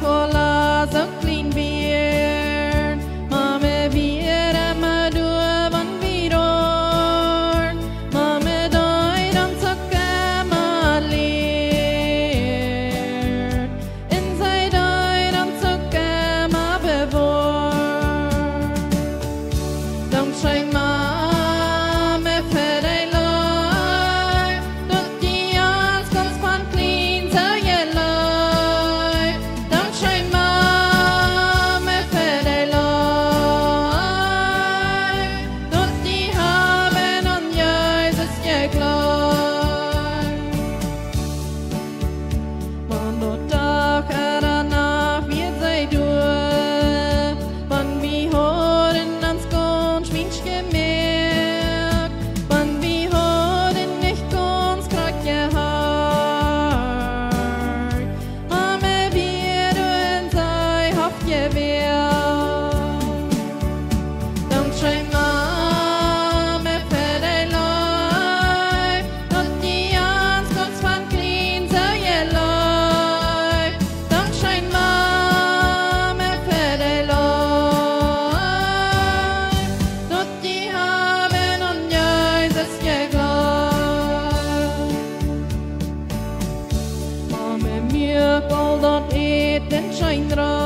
kolla så clean beard. Mame viera madua van vidor. Mame doi dan saka malir. Inside doi dan saka ma bevor. Dong shine mame fede loy. Dot die ans ganz van clean so yellow. Dong shine mame fede loy. Dot die haben on Jesus jegloy. Man dot dag erana wird sei du. Wann wie horen ans Gonsch minch gemerkt. Wann wie horen nicht ganz krank gehört. Mame wir du en sei haft gewählt. Don't shame mame för dig loj. Dot die ans ganz van clean so yellow. Don't shame mame för dig loj. Dot die haben on Jesus jegloy. Mame mjök all dot et den shine dra.